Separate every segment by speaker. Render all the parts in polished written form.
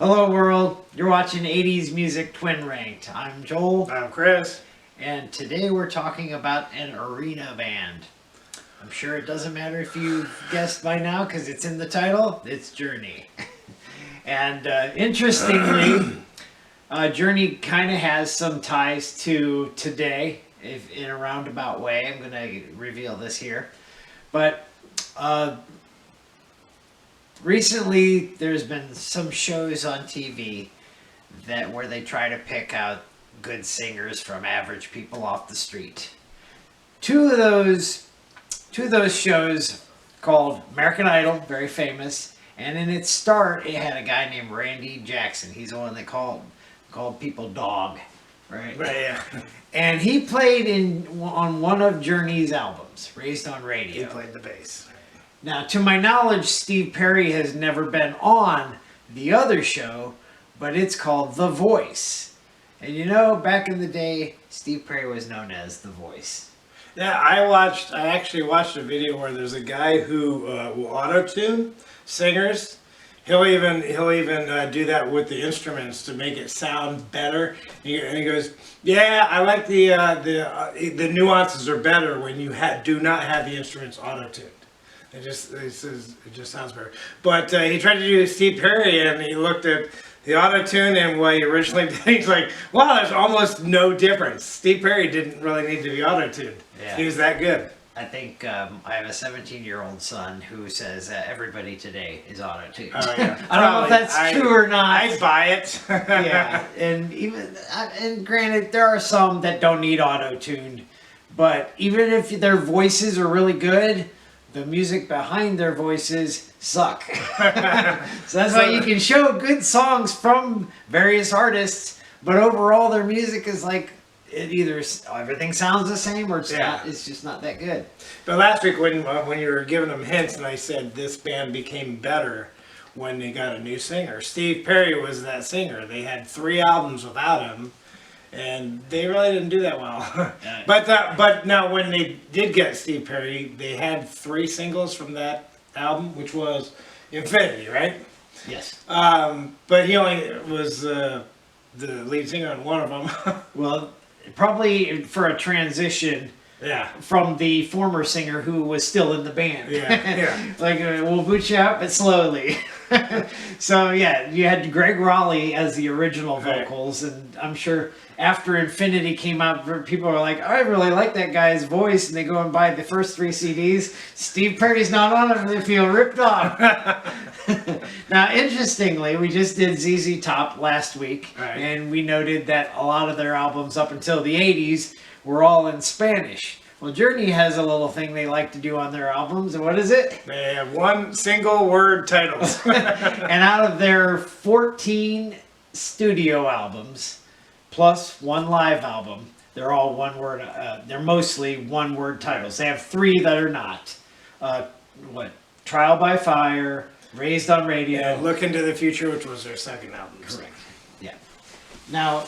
Speaker 1: Hello world, you're watching 80s Music Twin Ranked. I'm Joel.
Speaker 2: I'm Chris.
Speaker 1: And today we're talking about an arena band. I'm sure it doesn't matter if you've guessed by now because it's in the title, it's Journey. And interestingly, Journey kind of has some ties to today, if in a roundabout way. I'm going to reveal this here. But recently, there's been some shows on TV where they try to pick out good singers from average people off the street. Two of those shows called American Idol, very famous, and in its start, it had a guy named Randy Jackson. He's the one they called people dog, right?
Speaker 2: Right, yeah.
Speaker 1: And he played on one of Journey's albums, Raised on Radio.
Speaker 2: He played the bass.
Speaker 1: Now, to my knowledge, Steve Perry has never been on the other show, but it's called The Voice. And you know, back in the day, Steve Perry was known as The Voice.
Speaker 2: Yeah, I actually watched a video where there's a guy who will auto-tune singers. He'll even do that with the instruments to make it sound better. And he goes, "Yeah, I like the nuances are better when you do not have the instruments auto-tuned. It just sounds better." But he tried to do Steve Perry, and he looked at the auto-tune and what he originally did. He's like, "Wow, there's almost no difference. Steve Perry didn't really need to be auto-tuned.
Speaker 1: Yeah.
Speaker 2: He was that good."
Speaker 1: I think I have a 17-year-old son who says everybody today is auto-tuned.
Speaker 2: Oh, yeah.
Speaker 1: I don't know if that's true or not.
Speaker 2: I buy it.
Speaker 1: Yeah, and granted, there are some that don't need auto-tuned, but even if their voices are really good, the music behind their voices suck. So that's why you can show good songs from various artists, but overall their music is like, everything sounds the same or it's just not that good.
Speaker 2: But last week when you were giving them hints and I said this band became better when they got a new singer. Steve Perry was that singer. They had 3 albums without him and they really didn't do that well. But now when they did get Steve Perry, they had 3 singles from that album, which was Infinity, right?
Speaker 1: Yes.
Speaker 2: But he only was the lead singer on one of them.
Speaker 1: Well, probably for a transition from the former singer who was still in the band.
Speaker 2: Yeah.
Speaker 1: Like, we'll boot you out, but slowly. So, yeah, you had Greg Raleigh as the original vocals, and I'm sure after Infinity came out, people were like, I really like that guy's voice, and they go and buy the first 3 CDs. Steve Perry's not on it, and they feel ripped off. Now, interestingly, we just did ZZ Top last week, and we noted that a lot of their albums up until the 80s were all in Spanish. Well, Journey has a little thing they like to do on their albums, and what is it?
Speaker 2: They have 1 single word titles.
Speaker 1: And out of their 14 studio albums, plus 1 live album, they're all one word, they're mostly 1 word titles. They have 3 that are not. Trial by Fire, Raised on Radio.
Speaker 2: Yeah, Look Into the Future, which was their 2nd album.
Speaker 1: Correct. Yeah. Now,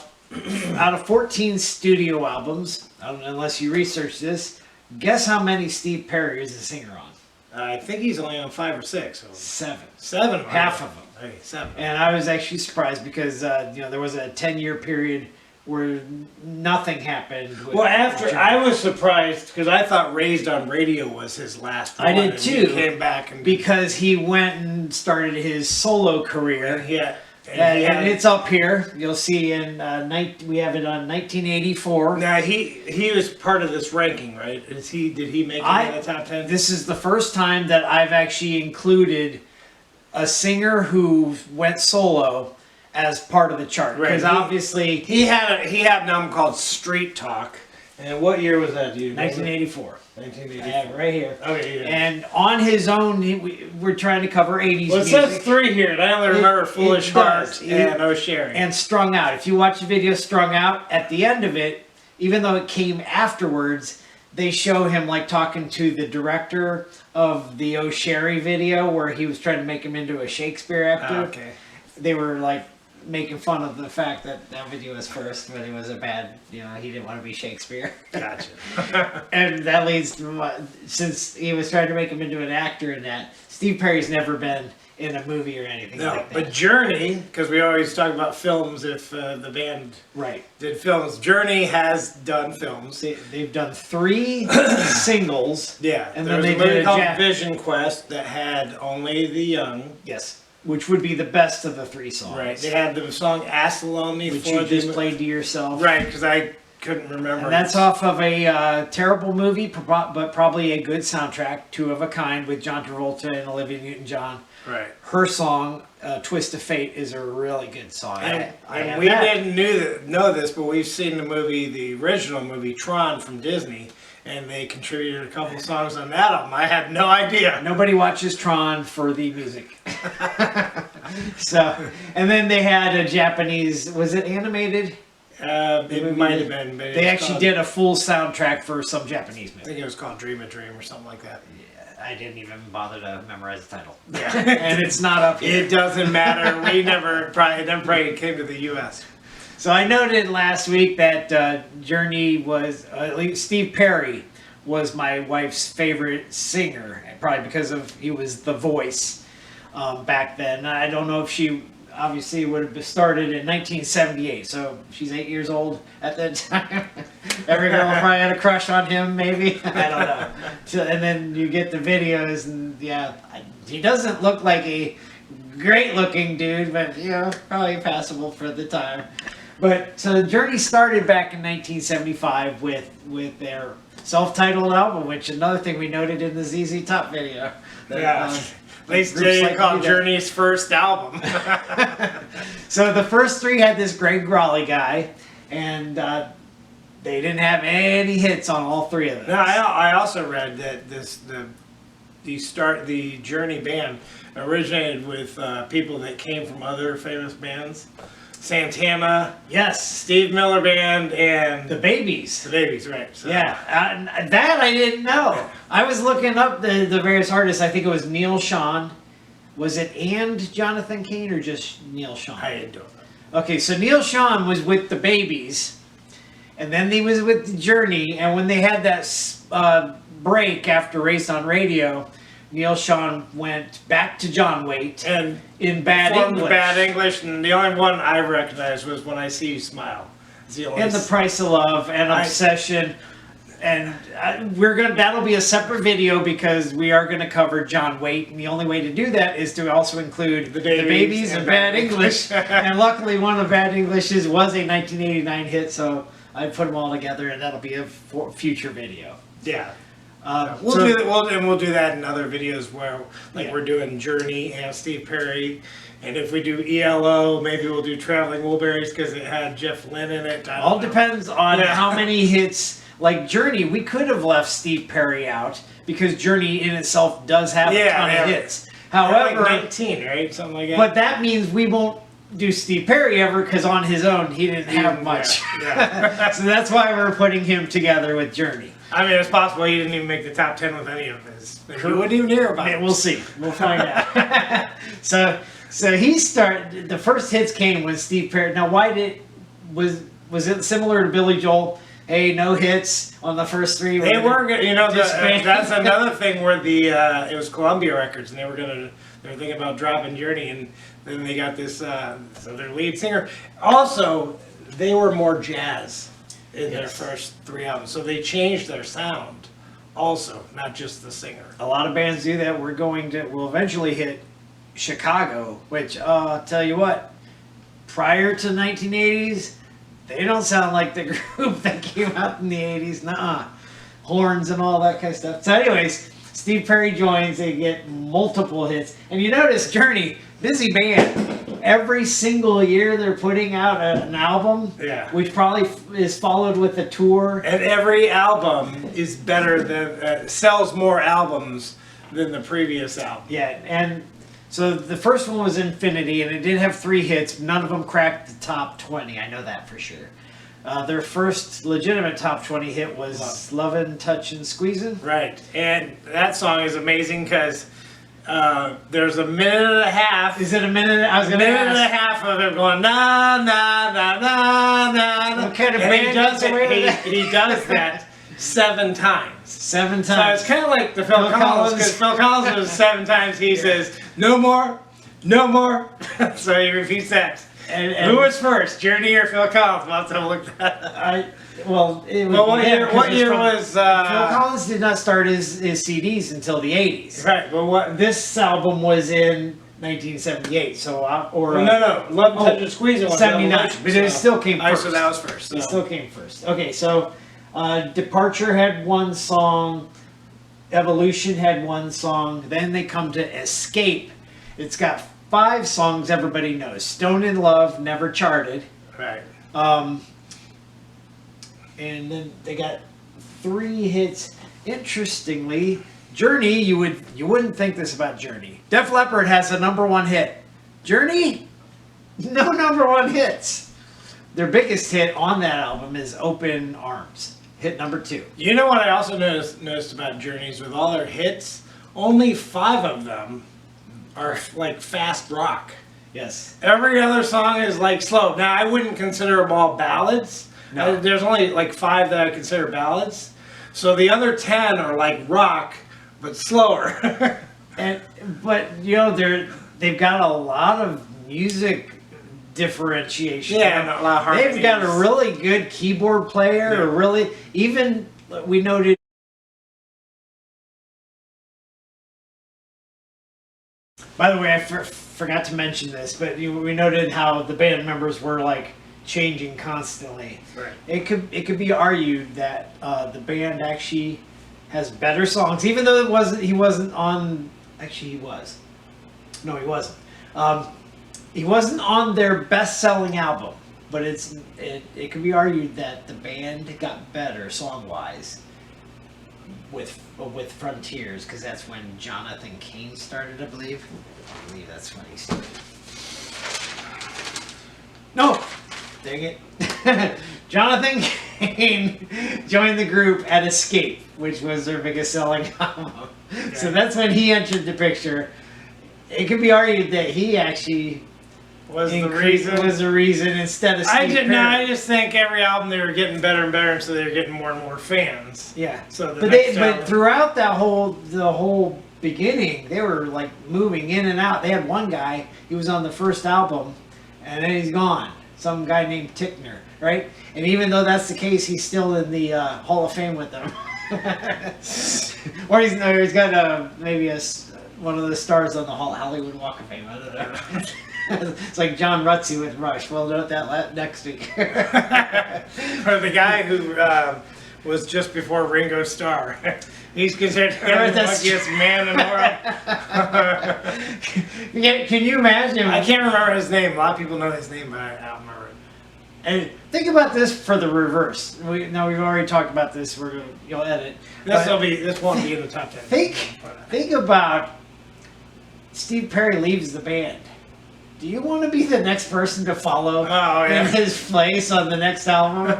Speaker 1: out of 14 studio albums, unless you research this, guess how many Steve Perry is a singer on?
Speaker 2: I think he's only on 5 or 6. So
Speaker 1: 7.
Speaker 2: 7.
Speaker 1: Half of them.
Speaker 2: Okay, 7.
Speaker 1: And I was actually surprised because there was a 10-year period where nothing happened.
Speaker 2: Well, I was surprised because I thought Raised on Radio was his last one.
Speaker 1: I did too.
Speaker 2: He came back
Speaker 1: because he went and started his solo career.
Speaker 2: Yeah.
Speaker 1: And it's up here. You'll see we have it on 1984.
Speaker 2: Now he was part of this ranking, right? Did he make it in the top 10?
Speaker 1: This is the first time that I've actually included a singer who went solo as part of the chart. Because obviously
Speaker 2: he had an album called Street Talk. And what year was that, dude?
Speaker 1: 1984.
Speaker 2: 1984.
Speaker 1: I have it right here.
Speaker 2: Okay, yeah.
Speaker 1: And on his own, we're trying to cover 80s
Speaker 2: well, it
Speaker 1: music.
Speaker 2: says 3 here, and I only remember Foolish Heart and Oh Sherrie.
Speaker 1: And Strung Out. If you watch the video Strung Out, at the end of it, even though it came afterwards, they show him like talking to the director of the Oh Sherrie video where he was trying to make him into a Shakespeare actor.
Speaker 2: Okay.
Speaker 1: They were like making fun of the fact that that video was first, but it was a bad, he didn't want to be Shakespeare.
Speaker 2: Gotcha.
Speaker 1: And that leads to, since he was trying to make him into an actor in that, Steve Perry's never been in a movie or anything like that.
Speaker 2: But Journey, because we always talk about films if the band did films. Journey has done films.
Speaker 1: They've done 3 singles.
Speaker 2: Yeah,
Speaker 1: and
Speaker 2: there
Speaker 1: then
Speaker 2: was
Speaker 1: they
Speaker 2: a movie
Speaker 1: did
Speaker 2: called Vision Quest that had Only the Young.
Speaker 1: Yes, which would be the best of the 3 songs.
Speaker 2: Right, they had the song Assaloni,
Speaker 1: which you just played to yourself.
Speaker 2: Right, because I couldn't remember.
Speaker 1: And that's off of a terrible movie, but probably a good soundtrack, Two of a Kind, with John Travolta and Olivia Newton-John.
Speaker 2: Right.
Speaker 1: Her song, Twist of Fate, is a really good song.
Speaker 2: And we didn't know this, but we've seen the original movie, Tron, from Disney, and they contributed a couple songs on that album. I had no idea.
Speaker 1: Nobody watches Tron for the music. So, and then they had a Japanese, was it animated?
Speaker 2: It might have been. But
Speaker 1: they actually did a full soundtrack for some Japanese movie.
Speaker 2: I think it was called Dream a Dream or something like that.
Speaker 1: I didn't even bother to memorize the title. Yeah. And it's not up here.
Speaker 2: It doesn't matter. We never probably came to the U.S.
Speaker 1: So I noted last week that Journey was, at least Steve Perry was my wife's favorite singer, probably because he was the voice back then. I don't know if she obviously would have started in 1978, so she's 8 years old at that time. Every girl probably had a crush on him, maybe. I don't know. And then you get the videos, and he doesn't look like a great-looking dude, but probably passable for the time. But so the Journey started back in 1975 with their self-titled album, which another thing we noted in the ZZ Top video.
Speaker 2: At least they called Journey's first album.
Speaker 1: So the first 3 had this Greg Raleigh guy, and they didn't have any hits on all 3 of them.
Speaker 2: No, I also read that the Journey band originated with people that came from other famous bands. Santana,
Speaker 1: yes,
Speaker 2: Steve Miller Band, and
Speaker 1: the Babies.
Speaker 2: The Babies, right? So.
Speaker 1: Yeah, that I didn't know. I was looking up the various artists. I think it was Neil Sean. Was it and Jonathan Cain or just Neil Sean?
Speaker 2: I don't know.
Speaker 1: Okay, so Neil Sean was with the Babies, and then he was with the Journey. And when they had that break after Raised on Radio, Neil Sean went back to John Waite
Speaker 2: and
Speaker 1: in Bad English.
Speaker 2: Bad English, and the only one I recognized was When I See You Smile.
Speaker 1: And The Price of Love and Obsession. And that'll be a separate video because we are going to cover John Waite, and the only way to do that is to also include the Babies and Bad English. And luckily, one of Bad English's was a 1989 hit, so I put them all together, and that'll be a future video.
Speaker 2: Yeah. We'll do that in other videos where, we're doing Journey and Steve Perry, and if we do ELO, maybe we'll do Traveling Wilburys because it had Jeff Lynne in it.
Speaker 1: All depends on how many hits. Like Journey, we could have left Steve Perry out because Journey in itself does have a ton of hits. However,
Speaker 2: like 19, right? Something like that.
Speaker 1: But that means we won't do Steve Perry ever because on his own he didn't have much.
Speaker 2: Yeah.
Speaker 1: So that's why we're putting him together with Journey.
Speaker 2: I mean, it's possible he didn't even make the top 10 with any of his. You wouldn't even hear about it.
Speaker 1: We'll see. We'll find out. So he started. The first hits came when Steve Perry. Now, was it similar to Billy Joel? Hey, no hits on the first 3.
Speaker 2: They were, that's another thing where it was Columbia Records, and they were thinking about dropping Journey, and then they got this so their lead singer. Also, they were more jazz in their first 3 albums, so they changed their sound. Also, not just the singer.
Speaker 1: A lot of bands do that. We'll eventually hit Chicago, which I'll tell you what, prior to 1980s. They don't sound like the group that came out in the 80s. Nuh-uh. Horns and all that kind of stuff. So anyways, Steve Perry joins. They get multiple hits. And you notice Journey, busy band. Every single year they're putting out an album, which probably is followed with a tour.
Speaker 2: And every album is better than, sells more albums than the previous album.
Speaker 1: Yeah, and so the first one was Infinity, and it did have 3 hits. None of them cracked the top 20. I know that for sure. Their first legitimate top 20 hit was Lovin', Touchin', Squeezin'.
Speaker 2: Right, and that song is amazing because there's a minute and a half.
Speaker 1: Is it a minute? I was
Speaker 2: A
Speaker 1: going to
Speaker 2: minute and a
Speaker 1: ask.
Speaker 2: half of him going na na na na na.
Speaker 1: What kind of
Speaker 2: and
Speaker 1: band
Speaker 2: he does
Speaker 1: gets away with
Speaker 2: it?
Speaker 1: that?
Speaker 2: He does that 7 times.
Speaker 1: 7
Speaker 2: So
Speaker 1: times.
Speaker 2: it's kind of like the Phil Collins, because Phil Collins was 7 times. He says no more, no more. So he repeats that.
Speaker 1: And
Speaker 2: Who was first, Journey or Phil Collins? We'll have to look that up.
Speaker 1: Well, it would
Speaker 2: Well,
Speaker 1: be him, 'cause
Speaker 2: what
Speaker 1: it's
Speaker 2: year
Speaker 1: from-
Speaker 2: was?
Speaker 1: Phil Collins did not start his CDs until the 80s.
Speaker 2: Right, but what?
Speaker 1: This album was in 1978, so
Speaker 2: No, Love Touch and Squeezing was
Speaker 1: 79,
Speaker 2: Revolution,
Speaker 1: but it still came
Speaker 2: Alright,
Speaker 1: first.
Speaker 2: so that was first.
Speaker 1: It
Speaker 2: So.
Speaker 1: still came first. Okay, so Departure had one song, Evolution had one song, then they come to Escape. It's got 5 songs everybody knows. Stone in Love never charted.
Speaker 2: Right.
Speaker 1: And then they got 3 hits. Interestingly, Journey, you wouldn't think this about Journey. Def Leppard has a #1 hit. Journey, no #1 hits. Their biggest hit on that album is Open Arms, hit #2.
Speaker 2: You know what I also noticed about Journeys? With all their hits, only 5 of them are like fast rock.
Speaker 1: Yes.
Speaker 2: Every other song is like slow. Now I wouldn't consider them all ballads.
Speaker 1: No.
Speaker 2: There's only like 5 that I consider ballads. So the other 10 are like rock, but slower.
Speaker 1: But you know they've got a lot of music differentiation.
Speaker 2: Yeah, and a lot of
Speaker 1: They've got a
Speaker 2: harmonies.
Speaker 1: really good keyboard player.
Speaker 2: Yeah.
Speaker 1: A really even we noted. By the way, I forgot to mention this, but we noted how the band members were like changing constantly.
Speaker 2: Right.
Speaker 1: It could be argued that the band actually has better songs, even though he wasn't on. Actually, he was. No, he wasn't. He wasn't on their best-selling album, but it could be argued that the band got better song-wise with Frontiers, because that's when Jonathan Cain started, I believe. I believe that's when he started. No, dang it. Jonathan Cain joined the group at Escape, which was their biggest selling album. Okay. So that's when he entered the picture. It could be argued that he actually
Speaker 2: Was the reason
Speaker 1: instead of Steve Perry.
Speaker 2: I just think every album they were getting better and better, so they were getting more and more fans.
Speaker 1: Yeah.
Speaker 2: So
Speaker 1: but throughout the whole beginning, they were like moving in and out. They had one guy, he was on the first album, and then he's gone. Some guy named Tickner, right? And even though that's the case, he's still in the Hall of Fame with them. Or he's got maybe one of the stars on the Hollywood Walk of Fame. I don't know. It's like John Rutsey with Rush. We'll note that next week.
Speaker 2: Or the guy who was just before Ringo Starr. He's considered the luckiest man in the world.
Speaker 1: Can you imagine?
Speaker 2: I can't remember his name. A lot of people know his name, but I don't remember it.
Speaker 1: And think about this for the reverse. We've already talked about this. You'll edit.
Speaker 2: This won't be in the top 10.
Speaker 1: Think about Steve Perry leaves the band. Do you want to be the next person to follow in his place on the next album?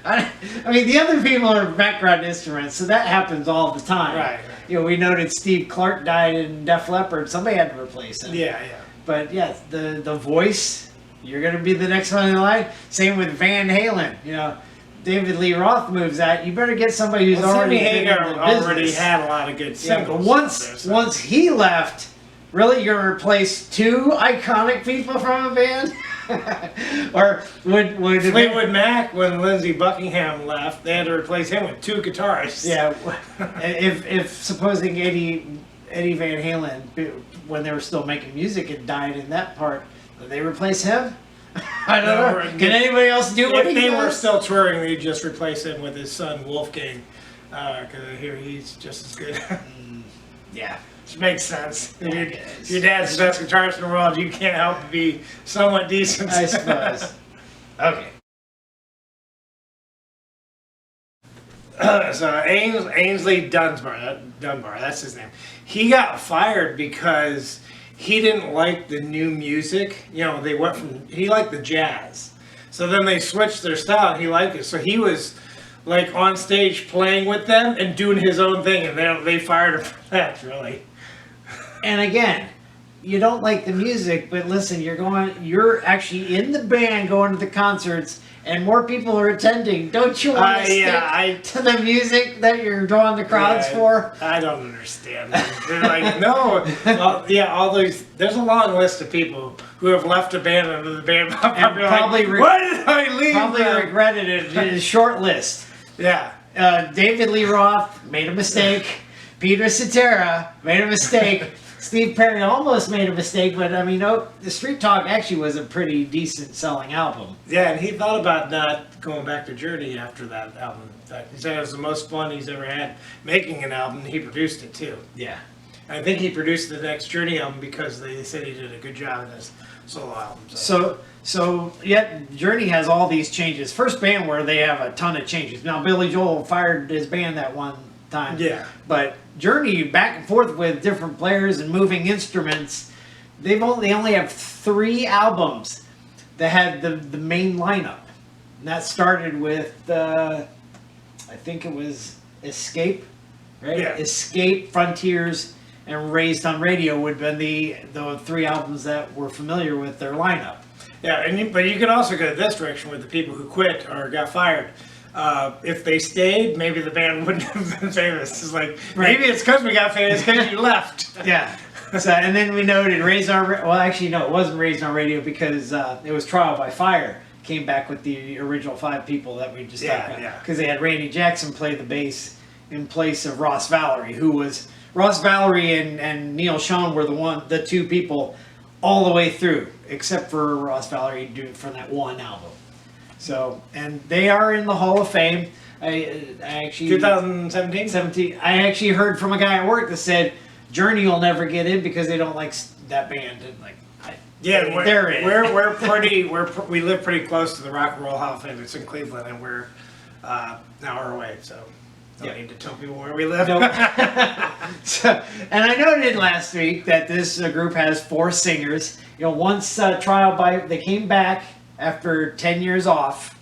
Speaker 1: I mean, the other people are background instruments, so that happens all the time.
Speaker 2: Right.
Speaker 1: You know, we noted Steve Clark died in Def Leppard. Somebody had to replace him.
Speaker 2: Yeah.
Speaker 1: But yeah, the voice, you're going to be the next one in line. Same with Van Halen. You know, David Lee Roth moves out. You better get somebody who's already been in the
Speaker 2: already
Speaker 1: business.
Speaker 2: had a lot of good
Speaker 1: Yeah, but
Speaker 2: singles.
Speaker 1: once he left, really you're going to replace 2 iconic people from a band? Or would
Speaker 2: Fleetwood Mac, when Lindsey Buckingham left, they had to replace him with 2 guitarists.
Speaker 1: Yeah, if supposing Eddie Van Halen, when they were still making music, had died in that part, did they replace him? I don't know. Can anybody else do what he
Speaker 2: If they
Speaker 1: does?
Speaker 2: were still touring, they'd just replace him with his son Wolfgang, because I hear he's just as good.
Speaker 1: Yeah.
Speaker 2: Which makes sense.
Speaker 1: Yeah,
Speaker 2: Your dad's the best guitarist in the world. You can't help but be somewhat decent.
Speaker 1: I suppose. Okay.
Speaker 2: So Ainsley Dunbar, that's his name. He got fired because he didn't like the new music. You know, he liked the jazz. So then they switched their style and he liked it. So he was like on stage playing with them and doing his own thing, and they fired him for that, really.
Speaker 1: And again, you don't like the music, but listen, you're actually in the band going to the concerts, and more people are attending. Don't you want to stick to the music that you're drawing the crowds for?
Speaker 2: I don't understand. They're like, no, all these. There's a long list of people who have left a band under the band.
Speaker 1: And probably
Speaker 2: why did I leave?
Speaker 1: Probably regretted it. It's a short list.
Speaker 2: Yeah.
Speaker 1: David Lee Roth made a mistake. Peter Cetera made a mistake. Steve Perry almost made a mistake, but I mean, the Street Talk actually was a pretty decent selling album.
Speaker 2: Yeah, and he thought about not going back to Journey after that album. In fact, he said it was the most fun he's ever had making an album. He produced it too.
Speaker 1: Yeah.
Speaker 2: I think he produced the next Journey album because they said he did a good job in his solo album.
Speaker 1: So yet Journey has all these changes. First band where they have a ton of changes. Now Billy Joel fired his band that one time.
Speaker 2: Yeah.
Speaker 1: But Journey back and forth with different players and moving instruments. They only have 3 albums that had the main lineup. And that started with I think it was Escape, right?
Speaker 2: Yeah.
Speaker 1: Escape, Frontiers, and Raised on Radio would have been the 3 albums that were familiar with their lineup.
Speaker 2: Yeah, but you could also go this direction with the people who quit or got fired. If they stayed, maybe the band wouldn't have been famous. It's like, maybe it's because we got famous because you left.
Speaker 1: Yeah. So, and then we noted Raised on Radio. Well, actually, no, it wasn't Raised on Radio because it was Trial by Fire. Came back with the original 5 people that we just talked about.
Speaker 2: Yeah.
Speaker 1: Because they had Randy Jackson play the bass in place of Ross Valerie, who was Ross Valerie and Neil Schon were the 2 people all the way through, except for Ross Valerie doing from that one album. So, and they are in the Hall of Fame. I actually
Speaker 2: 2017.
Speaker 1: I actually heard from a guy at work that said Journey will never get in because they don't like that band. And like, they're in.
Speaker 2: We live pretty close to the Rock and Roll Hall of Fame. It's in Cleveland, and we're an hour away. So don't need to tell people where we live.
Speaker 1: Nope. And I noted last week that this group has 4 singers. Once they came back after 10 years off,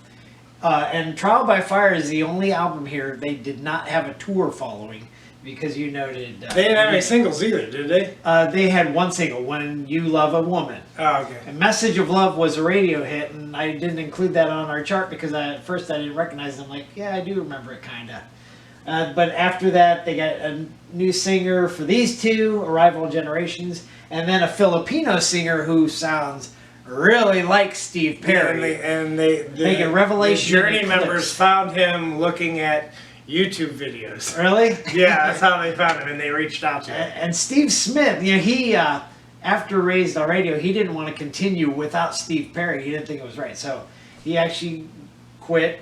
Speaker 1: and Trial by Fire is the only album here they did not have a tour following because you noted
Speaker 2: they didn't have any singles either, did they?
Speaker 1: They had one single, When You Love a Woman.
Speaker 2: Oh, okay.
Speaker 1: And Message of Love was a radio hit, and I didn't include that on our chart because at first I didn't recognize them. Like, yeah, I do remember it kind of. But after that, they got a new singer for these 2, Arrival Generations, and then a Filipino singer who sounds really like Steve Perry.
Speaker 2: Yeah, and they
Speaker 1: making Revelation.
Speaker 2: The Journey members found him looking at YouTube videos.
Speaker 1: Really?
Speaker 2: Yeah, that's how they found him, and they reached out to him.
Speaker 1: And Steve Smith, he after Raised on Radio, he didn't want to continue without Steve Perry. He didn't think it was right, so he actually quit.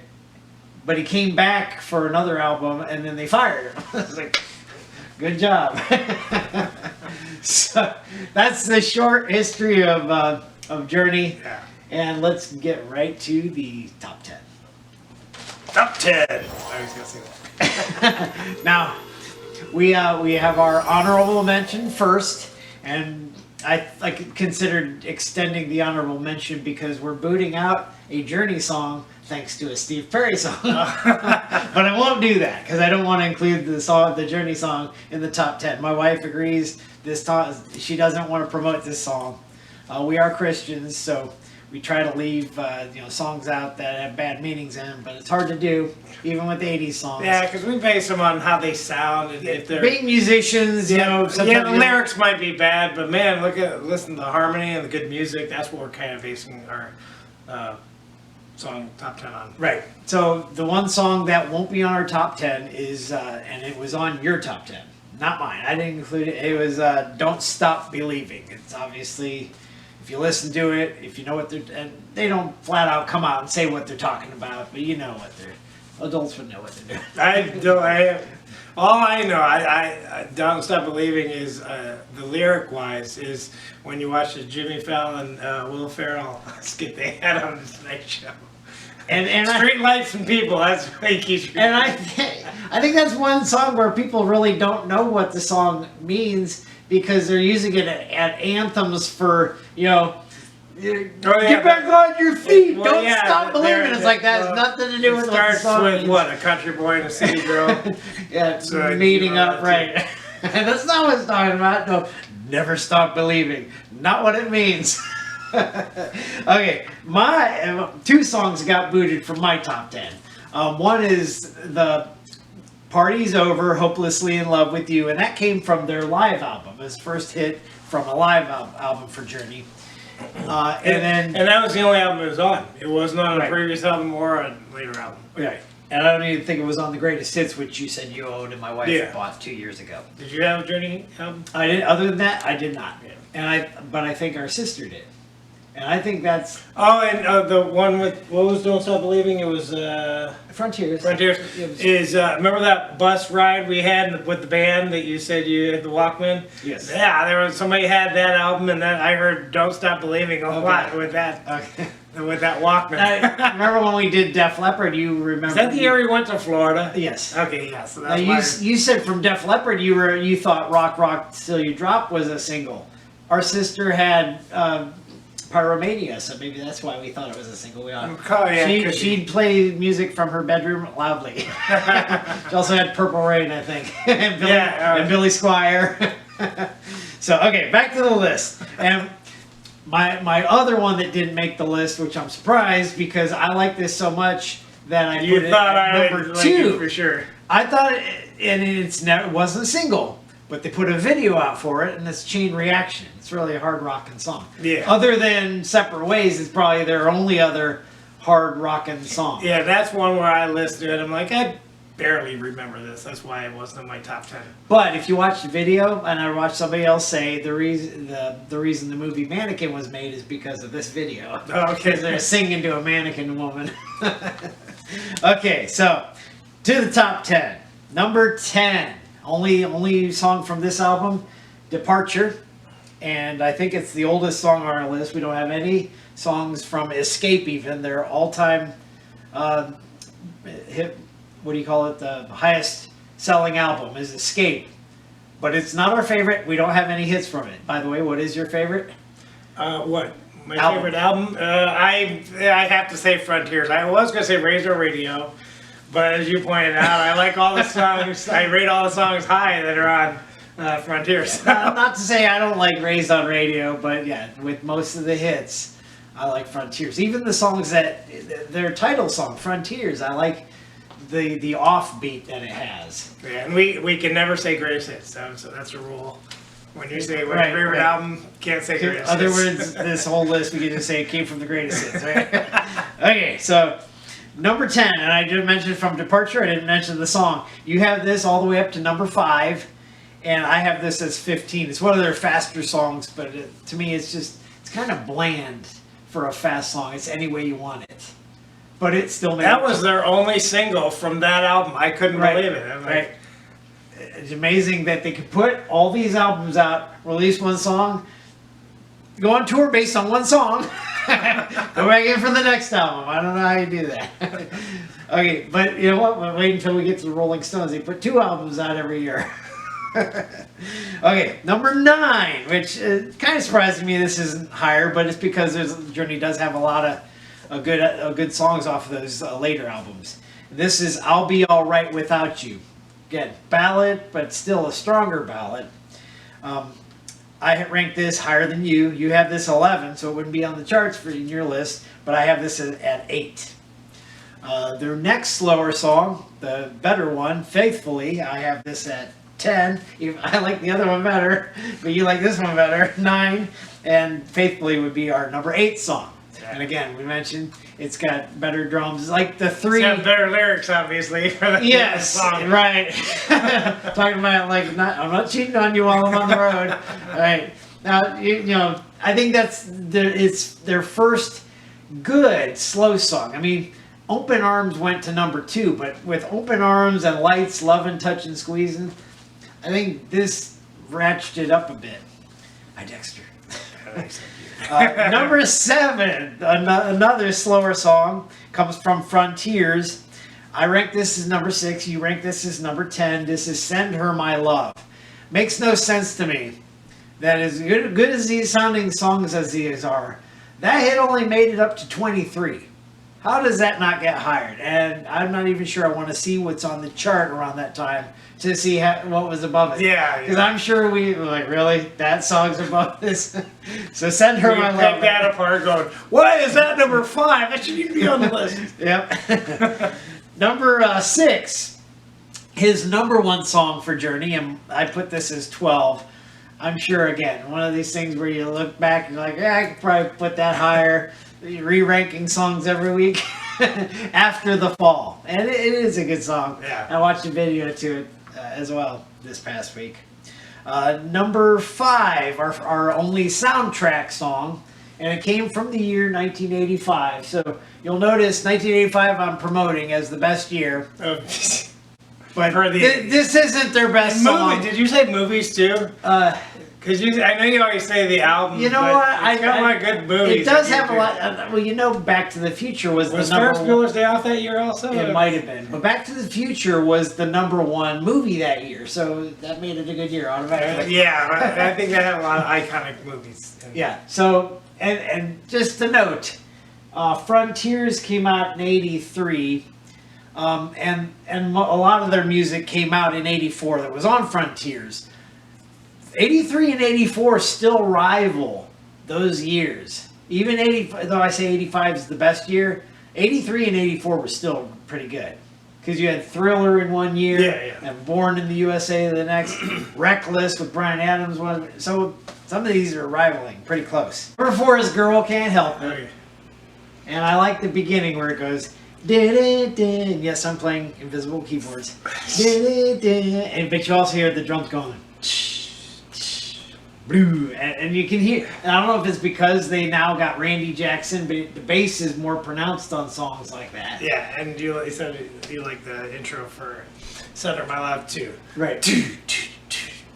Speaker 1: But he came back for another album, and then they fired him. I was like, good job. So that's the short history of Journey.
Speaker 2: Yeah.
Speaker 1: And let's get right to the top 10.
Speaker 2: Top 10. I was gonna say that.
Speaker 1: Now, we have our honorable mention first, and I considered extending the honorable mention because we're booting out a Journey song thanks to a Steve Perry song. But I won't do that because I don't want to include the Journey song in the top 10. My wife agrees she doesn't want to promote this song. We are Christians, so we try to leave songs out that have bad meanings in them, but it's hard to do, even with the 80s songs.
Speaker 2: Yeah, because we base them on how they sound. And if they're
Speaker 1: being musicians, sometimes
Speaker 2: the lyrics might be bad, but man, listen to the harmony and the good music. That's what we're kind of basing our song top 10 on.
Speaker 1: Right. So the one song that won't be on our top 10 is, and it was on your top 10, not mine. I didn't include it. It was Don't Stop Believing. It's obviously, if you listen to it, if you know what and they don't flat out come out and say what they're talking about, but you know what adults would know what they're doing.
Speaker 2: All I know, I Don't Stop Believing is, the lyric wise, is when you watch the Jimmy Fallon, Will Ferrell skit they had on the Tonight Show. And street lights and people, that's what he keeps.
Speaker 1: And I think that's one song where people really don't know what the song means because they're using it at anthems for, get back on your feet. Don't stop believing. It's like that has nothing to do with what the song
Speaker 2: starts with
Speaker 1: means.
Speaker 2: what, a country boy and a city girl.
Speaker 1: Yeah, meeting up, right? That's not what it's talking about. Never Stop Believing. Not what it means. Okay, my two songs got booted from my top 10. One is the Party's Over, Hopelessly in Love with You, and that came from their live album. His first hit from a live album for Journey. And
Speaker 2: that was the only album it was on. It wasn't on a
Speaker 1: Right.
Speaker 2: previous album or a later album.
Speaker 1: Right. And I don't even think it was on the Greatest Hits, which you said you owned and my wife
Speaker 2: Yeah.
Speaker 1: bought 2 years ago.
Speaker 2: Did you have a Journey album?
Speaker 1: I did. Other than that, I did not.
Speaker 2: Yeah.
Speaker 1: But I think our sister did. And I think that's
Speaker 2: Oh, and the one with, what was Don't Stop Believing? It was
Speaker 1: Frontiers.
Speaker 2: Frontiers.
Speaker 1: It was-
Speaker 2: Is remember that bus ride we had with the band that you said you had the Walkman?
Speaker 1: Yes.
Speaker 2: Yeah, there was somebody had that album, and then I heard Don't Stop Believing a lot with that
Speaker 1: Okay.
Speaker 2: with that Walkman.
Speaker 1: I remember when we did Def Leppard, you remember.
Speaker 2: Is that the year we went to Florida?
Speaker 1: Yes.
Speaker 2: Okay, yeah. So
Speaker 1: Now
Speaker 2: that's why.
Speaker 1: you said from Def Leppard you thought Rock Rock Till You Drop was a single. Our sister had Pyromania, so maybe that's why we thought it was a single.
Speaker 2: Oh, yeah,
Speaker 1: She'd play music from her bedroom loudly. She also had Purple Rain, I think, and Billy Squire. So okay, back to the list. And my other one that didn't make the list, which I'm surprised because I like this so much that I
Speaker 2: You
Speaker 1: put
Speaker 2: thought
Speaker 1: it at
Speaker 2: I
Speaker 1: number
Speaker 2: would like it
Speaker 1: 2
Speaker 2: for sure.
Speaker 1: I thought, it wasn't a single, but they put a video out for it, and it's Chain Reaction. It's really a hard rockin' song.
Speaker 2: Yeah.
Speaker 1: Other than Separate Ways, it's probably their only other hard rockin' song.
Speaker 2: Yeah, that's one where I listened to it. I'm like, I barely remember this. That's why it wasn't in my top 10.
Speaker 1: But if you watch the video, and I watched somebody else say the reason the movie Mannequin was made is because of this video.
Speaker 2: Okay.
Speaker 1: Because they're singing to a mannequin woman. Okay, so to the top 10. Number 10. Only song from this album, Departure. And I think it's the oldest song on our list. We don't have any songs from Escape even. Their all-time hit, what do you call it? The highest selling album is Escape. But it's not our favorite. We don't have any hits from it. By the way, what is your favorite?
Speaker 2: What? My
Speaker 1: Album.
Speaker 2: favorite album? I have to say Frontiers. I was going to say Razor Radio, but as you pointed out, I like all the songs. I rate all the songs high that are on Frontiers.
Speaker 1: Not to say I don't like Raised on Radio, but yeah, with most of the hits, I like Frontiers. Even the songs that, their title song, Frontiers, I like the offbeat that it has.
Speaker 2: Yeah, and we can never say greatest hits, so that's a rule. When you say my
Speaker 1: Right,
Speaker 2: favorite
Speaker 1: right.
Speaker 2: album, can't say
Speaker 1: In
Speaker 2: greatest
Speaker 1: other
Speaker 2: hits.
Speaker 1: words, this whole list we can just say it came from the greatest hits, right? Okay, so number 10, and I did mention from Departure, I didn't mention the song. You have this all the way up to number 5, and I have this as 15. It's one of their faster songs, but to me it's kind of bland for a fast song. It's Any Way You Want It. But it still made
Speaker 2: That
Speaker 1: it
Speaker 2: was their only single from that album. I couldn't
Speaker 1: Right,
Speaker 2: believe it. I'm like,
Speaker 1: right. It's amazing that they could put all these albums out, release one song, go on tour based on one song, go back in for the next album. I don't know how you do that. Okay, but you know what? We'll wait until we get to the Rolling Stones. They put 2 albums out every year. Okay, number 9, which kind of surprised me this isn't higher, but it's because Journey does have a lot of good songs off of those later albums. This is I'll Be Alright Without You. Again, ballad, but still a stronger ballad. I ranked this higher than you. You have this 11, so it wouldn't be on the charts for in your list, but I have this at 8. Their next slower song, the better one, Faithfully, I have this at 10. I like the other one better, but you like this one better, 9. And Faithfully would be our number 8 song. And again, we mentioned it's got better drums. It's like the 3.
Speaker 2: It's got better lyrics, obviously. For the
Speaker 1: Yes,
Speaker 2: song.
Speaker 1: right. Talking about I'm not cheating on you while I'm on the road. Right now, you know, I think it's their first good slow song. I mean, Open Arms went to number 2, but with Open Arms and Lights, Lovin', Touchin', Squeezin', I think this ratcheted up a bit. Hi, Dexter. Number 7, another slower song, comes from Frontiers. I rank this as number 6. You rank this as number 10. This is Send Her My Love. Makes no sense to me that as good as these sounding songs as these are, that hit only made it up to 23. how does that not get hired? And I'm not even sure I want to see what's on the chart around that time to see what was above it.
Speaker 2: Yeah.
Speaker 1: Because I'm sure we were like, really? That song's above this? So send her my
Speaker 2: You
Speaker 1: love.
Speaker 2: pick that apart going, why is that number 5? That shouldn't even be on the list.
Speaker 1: Yep. Number 6, his number 1 song for Journey, and I put this as 12. I'm sure, again, one of these things where you look back and you're like, yeah, I could probably put that higher. Re-ranking songs every week after the fall. And it is a good song.
Speaker 2: Yeah.
Speaker 1: I watched a video to it as well this past week. Number 5, our only soundtrack song, and it came from the year 1985. So you'll notice 1985 I'm promoting as the best year. But this isn't their best song.
Speaker 2: Did you say movies too? Because I know you always say the album.
Speaker 1: You know what?
Speaker 2: It's got a lot of good movies.
Speaker 1: It does have a lot. Well, you know, Back to the Future was the number
Speaker 2: Ferris Bueller's Day Off that year also?
Speaker 1: It might have been. But Back to the Future was the number 1 movie that year. So that made it a good year automatically.
Speaker 2: Yeah, I think they had a lot of iconic movies.
Speaker 1: Yeah. So, and just a note, Frontiers came out in 83. And a lot of their music came out in 84 that was on Frontiers. 83 and 84 still rival those years. Even 80, though I say 85 is the best year, 83 and 84 were still pretty good. Because you had Thriller in one year, and Born in the USA the next, Reckless with Bryan Adams one. So some of these are rivaling pretty close. Number 4 is Girl Can't Help It.
Speaker 2: Okay.
Speaker 1: And I like the beginning where it goes, and yes, I'm playing invisible keyboards. But you also hear the drums going, and you can hear. And I don't know if it's because they now got Randy Jackson, but the bass is more pronounced on songs like that.
Speaker 2: Yeah, and you said you like the intro for Center My Love too.
Speaker 1: Right.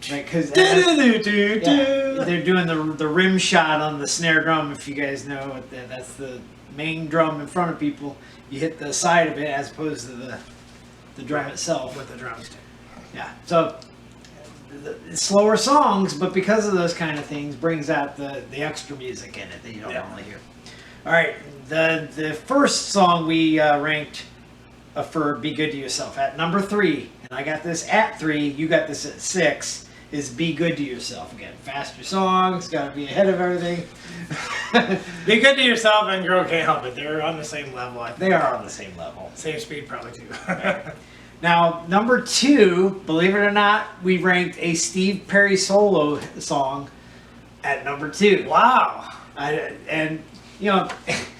Speaker 1: Right, because they're doing the rim shot on the snare drum. If you guys know, that's the main drum in front of people. You hit the side of it as opposed to the drum itself.
Speaker 2: With the drumstick.
Speaker 1: Yeah. So slower songs, but because of those kind of things, brings out the extra music in it that you don't normally hear. All right. The first song we ranked for Be Good to Yourself at number 3, and I got this at 3. You got this at 6. Is Be Good to Yourself. Again, faster songs, got to be ahead of everything.
Speaker 2: Be Good to Yourself and Girl Can't Help It. They're on the same level, I think.
Speaker 1: They are on the same level.
Speaker 2: Same speed, probably, too.
Speaker 1: Now, number 2, believe it or not, we ranked a Steve Perry solo song at number 2.
Speaker 2: Wow.
Speaker 1: And, you know...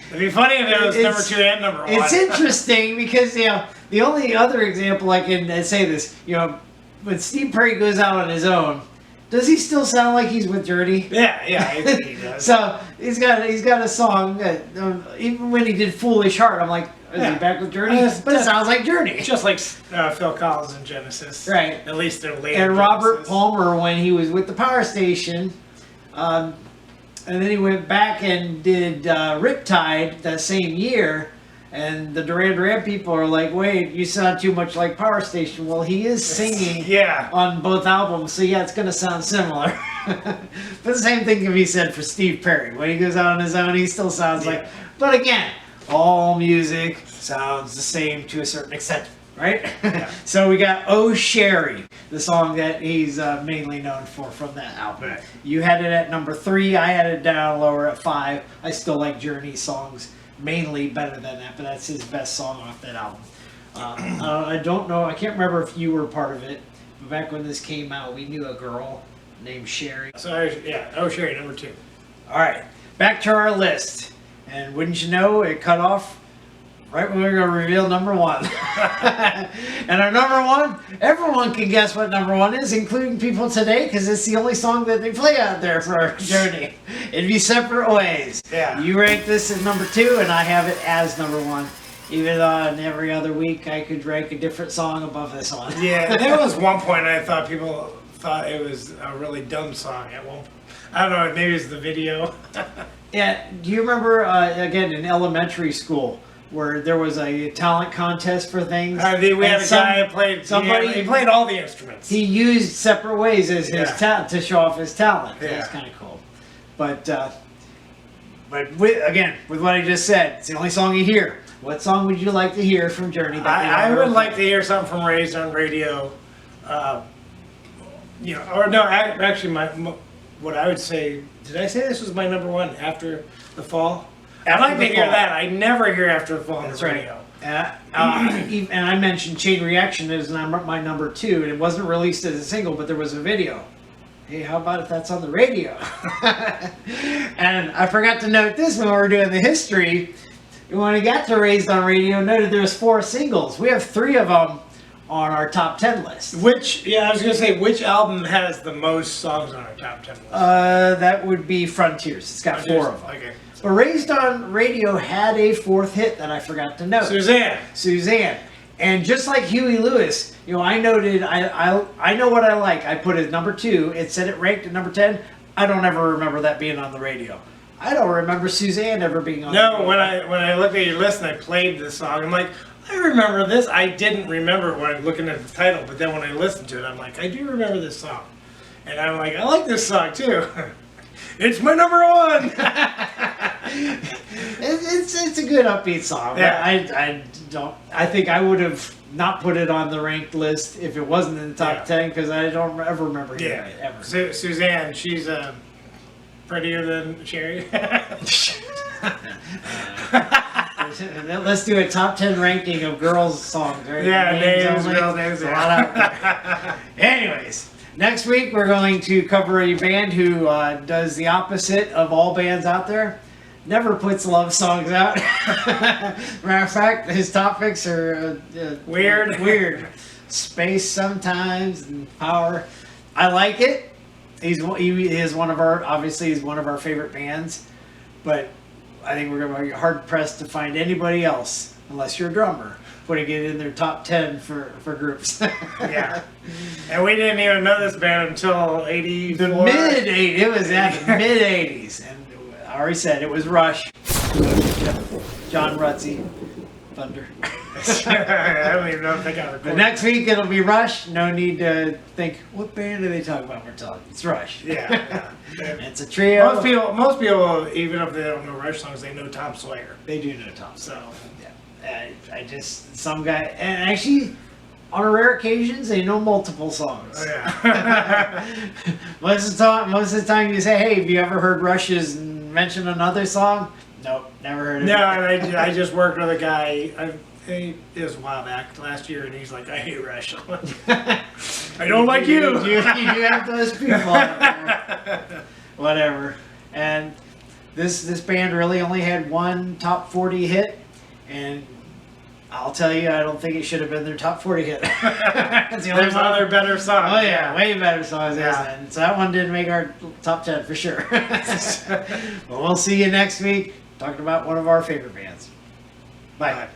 Speaker 2: It'd be funny if it was number 2 and number 1.
Speaker 1: It's interesting because, you know, the only other example I can say this, you know, when Steve Perry goes out on his own, does he still sound like he's with Journey?
Speaker 2: Yeah, I think he does.
Speaker 1: So he's got a song that even when he did Foolish Heart, I'm like, is he back with Journey? But it sounds like Journey.
Speaker 2: Just like Phil Collins and Genesis.
Speaker 1: Right.
Speaker 2: At least they're later.
Speaker 1: And Robert Palmer when he was with the Power Station. And then he went back and did Riptide that same year. And the Duran Duran people are like, wait, you sound too much like Power Station. Well, he is singing on both albums, so yeah, it's going to sound similar. But the same thing can be said for Steve Perry. When he goes out on his own, he still sounds like... But again, all music sounds the same to a certain extent, right? So we got Oh Sherrie, the song that he's mainly known for from that album.
Speaker 2: Right.
Speaker 1: You had it at number 3. I had it down lower at 5. I still like Journey songs mainly better than that, but that's his best song off that album. I don't know, I can't remember if you were part of it, but back when this came out, we knew a girl named Sherrie.
Speaker 2: So, Oh Sherrie, number 2.
Speaker 1: All right, back to our list. And wouldn't you know, it cut off right when we were going to reveal number 1. And our number 1, everyone can guess what number 1 is, including people today, because it's the only song that they play out there for our Journey. It'd be Separate Ways.
Speaker 2: Yeah.
Speaker 1: You rank this as number 2, and I have it as number 1. Even though in every other week I could rank a different song above this one.
Speaker 2: Yeah, there was one point I thought people thought it was a really dumb song. I don't know, maybe it's the video.
Speaker 1: Yeah, do you remember, again, in elementary school, where there was a talent contest for things?
Speaker 2: We had a guy who played, he played all the instruments.
Speaker 1: He used Separate Ways as his talent to show off his talent.
Speaker 2: Yeah.
Speaker 1: That's kind of cool. But with what I just said, it's the only song you hear. What song would you like to hear from Journey?
Speaker 2: I would like to hear something from Raised on Radio. Or no, actually, what I would say. Did I say this was my number one after the fall? I'd like to hear that. I never hear After the Fall on the radio.
Speaker 1: And I mentioned Chain Reaction as my number 2, and it wasn't released as a single, but there was a video. Hey, how about if that's on the radio? And I forgot to note this when we were doing the history. When I got to Raised on Radio, noted there was 4 singles. We have 3 of them on our top 10 list.
Speaker 2: I was going to say, which album has the most songs on our top 10 list?
Speaker 1: That would be Frontiers. It's got 4 of them.
Speaker 2: Okay.
Speaker 1: But Raised on Radio had a 4th hit that I forgot to note. Suzanne. And just like Huey Lewis, I noted, I know what I like. I put it number 2. It said it ranked at number 10. I don't ever remember that being on the radio. I don't remember Suzanne ever being on the radio.
Speaker 2: No, when I looked at your list and I played the song, I'm like, I remember this. I didn't remember it when I'm looking at the title, but then when I listened to it, I'm like, I do remember this song. And I'm like, I like this song too. It's my number 1.
Speaker 1: It's a good upbeat song.
Speaker 2: Yeah.
Speaker 1: I think I would have not put it on the ranked list if it wasn't in the top 10 because I don't ever remember hearing it ever.
Speaker 2: Suzanne, she's prettier than Sherrie.
Speaker 1: Let's do a top 10 ranking of girls' songs. Right?
Speaker 2: Names.
Speaker 1: A lot out there. Anyways, next week we're going to cover a band who does the opposite of all bands out there. Never puts love songs out. Matter of fact, his topics are weird. Space sometimes and power. I like it. He is one of our favorite bands, but I think we're going to be hard pressed to find anybody else, unless you're a drummer, putting it in their top 10 for groups.
Speaker 2: Yeah. And we didn't even know this band until 84.
Speaker 1: The mid-80s. It was at the mid-80s. And I already said it was Rush. John Rutsey. Thunder.
Speaker 2: I don't even know if they got recorded.
Speaker 1: But next week it'll be Rush. No need to think, what band are they talking about? We're talking. It's Rush.
Speaker 2: Yeah.
Speaker 1: It's a trio.
Speaker 2: Most people, even if they don't know Rush songs, they know Tom Sawyer.
Speaker 1: They do know Tom. So, yeah. Some guy, and actually, on rare occasions, they know multiple songs.
Speaker 2: Oh, yeah.
Speaker 1: Most of the time you say, hey, have you ever heard Rush's and mention another song? Nope, never heard of it.
Speaker 2: No, and I just worked with a guy, it was a while back, last year, and he's like, I hate Rush. I don't like you.
Speaker 1: You have those people out there. Whatever. And this band really only had one top 40 hit, and I'll tell you, I don't think it should have been their top 40 hit.
Speaker 2: There's other better songs.
Speaker 1: Oh yeah, way better songs.
Speaker 2: Yeah.
Speaker 1: And so that one didn't make our top 10 for sure. But we'll see you next week talking about one of our favorite bands. Bye.